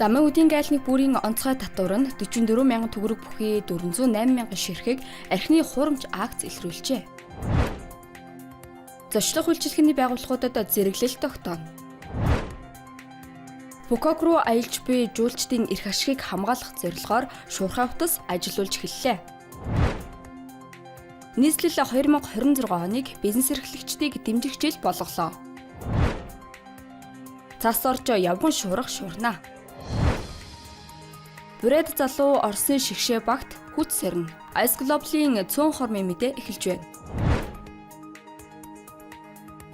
Замын үдийн гайлны бүрийн онцгой татвар нь 44 мянган төгрөг бүхий 408 мянган ширхэг архины хурамч акц илрүүлжээ. Зочлох үйлчилгээний байгууллагуудад зэрэглэл тогтооно. Фукок руу аялж буй жуулчдын эрх ашигыг хамгаалах зорилгоор шуурхай утас ажиллуулж эхэллээ. Нийслэл 2026 оныг бизнес эрхлэгчдийг дэмжих жил болголоо. Цас орж явган шуурах шуурна. Бүрээд залуу Оросын шигшээ багт хүч сэрнэ. Ice Global-ийн цөөн хормын мэдээ эхэлж байна.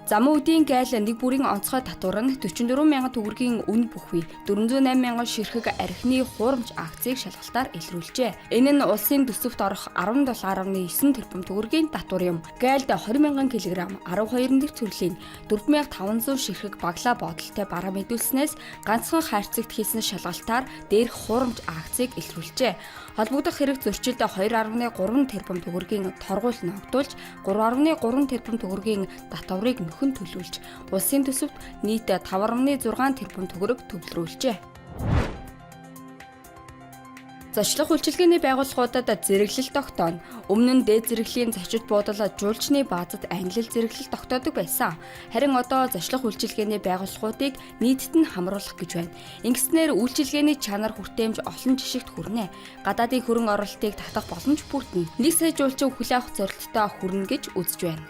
Замын үдийн гайл нэг бүрийн онцгой татвар нь 44 мянган төгрөгийн үн бүхий 408 мянган ширхэг архины хурамч акцийг шалгалтаар илрүүлжээ. Энэ нь улсын төсөвт орох 17.9 тэрбум төгрөгийн татвар юм. Гайлд 20 мянган кг 12 дэх төрлийн 4500 ширхэг баглаа бодолтой бараа мэдүүлснээс ганцхан хайрцагт хийсэн шалгалтаар дээрх хурамч акцийг илрүүлжээ. Холбогдох хэрэг зөрчилд 2.3 тэрбум төгрөгийн торгуул ногдуулж 3.3 тэрбум төгрөгийн татварыг нөхөн төлөвлөж улсын төсөвт нийт 5.6 тэрбум төгрөг төвлөрүүлжээ. Зочлох үйлчилгээний байгууллагуудад зэрэглэл тогтооно. Өмнө нь дээд зэрэглэлийн зочид буудал жуулчны баазад англи зэрэглэл тогтоодог байсан. Харин одоо зочлох үйлчилгээний байгууллагуудыг нийтэд нь хамруулах гэж байна. Ингэснээр үйлчилгээний чанар хүртээмж олон жишгт хүрнэ. Гадаадын хөрөнгө оруулалтыг татах боломж бүрдэнэ. 1 сая жуулчин хүлээн авах зорилттой хүрнэ гэж үзэж байна.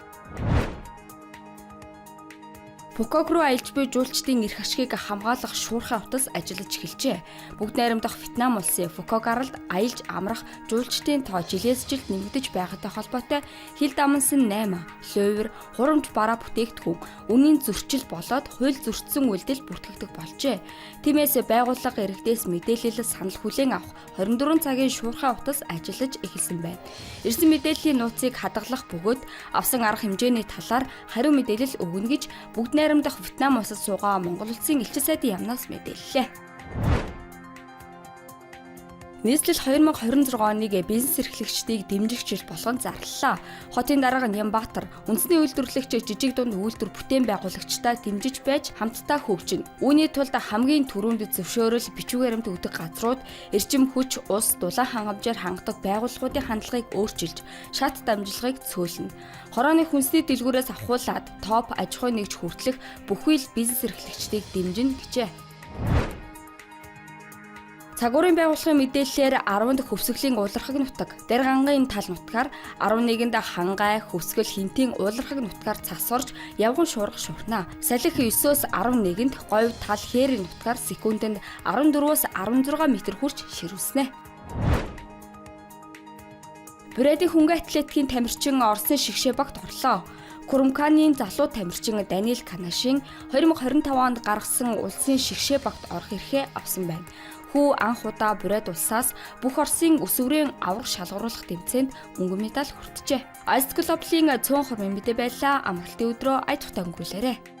Фукок руу аялж буй жуулчдын эрх ашигыг хамгаалах шуурхай утас ажиллаж эхэлжээ. Бүгд найрамдах Вьетнам улсын Фукок аралд аялж амрах жуулчдын тоо жилээс жилд нэмэгдэж байгаатай холбоотой хил дамнсан 8 лувр хурамч бараа бүтээгдэхүүн үнийн зөрчил болоод хууль зөрчсөн үйлдэл бүртгэгдэх болжээ. Тиймээс байгууллага иргэдээс мэдээлэл санал хүлээн авах 24 цагийн шуурхай утас ажиллаж эхэлсэн байна. Ирсэн мэдээллийн нууцыг хадгалах бөгөөд авсан арга хэмжээний талаар хариу мэдээлэл өгнө гэж бүгд найрамдах Вьетнам улсад суугаа Монгол улсын элчин сайдын яамнаас мэдээллээ. Нийслэл 2026 оныг бизнес эрхлэгчдийг дэмжих жил болгон зарлалаа. Хотын дарга Нямбатар үндэсний үйлдвэрлэгч жижиг дунд үйлдвэр бүтээн байгуулагчдаа дэмжиж байж хамтдаа хөгжинэ. Үүний тулд хамгийн түрүүнд зөвшөөрөл бичиг баримт өгдөг газрууд эрчим хүч, ус, дулаан хангамжаар хангадаг байгууллагуудын хандлагыг өөрчилж, шат дамжлагыг цөөлнө. Хорооны хүнсний дэлгүүрээс авахуулаад топ аж ахуй нэгж хүртэлх бүхий л бизнес эрхлэгчдийг дэмжинэ гэжээ. Цагуурын байгууллагын мэдээллээр 10-нд хөвсгөлийн уулархаг нутаг, Дэргангийн тал нутгаар, 11-нд Хангай, Хөвсгөл, Хинтийн уулархаг нутгаар цас орж явган шуурга шуурна. Салхи 9-өөс 11-нд Говь тал хээрийн нутгаар секундэд 14-өөс 16 м хүрч ширүүснэ. Бүрээдийн хөнгө атлетикийн тамирчин Оросын шигшээ багт орлоо. Курмканийн залуу тамирчин Даниэл Канашин 2025 онд гаргасан улсын шигшээ багт орох эрхээ авсан байна. Хүү анх удаа бүрээд улсаас бүх Оросын өсвөрийн аврах шалгаруулах тэмцээнд мөнгөн медаль хүртжээ. Ice Global-ийн цөөн хормын мэдээ байлаа. Амралтын өдрөө ая тухтай өнгөрүүлээрэй.